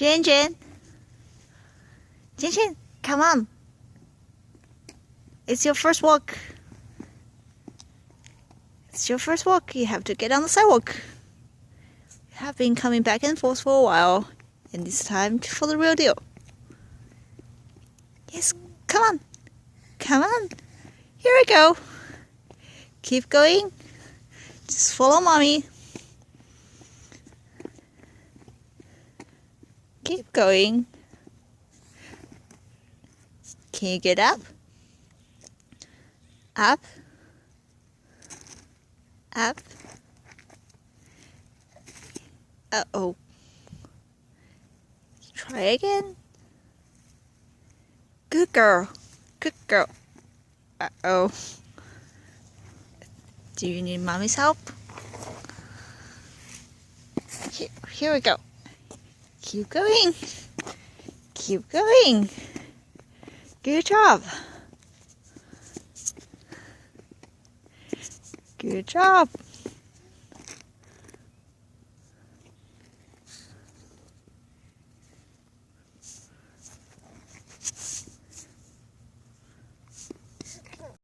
Jin Jin. Jin Jin, come on. It's your first walk. It's your first walk. You have to get on the sidewalk. You have been coming back and forth for a while, and it's time for the real deal. Yes, come on. Come on. Here we go. Keep going. Just follow mommy. Keep going. Can you get up? Up. Up. Uh-oh. Try again. Good girl. Good girl. Uh-oh. Do you need mommy's help? Here we go. Keep going. Keep going. Good job. Good job.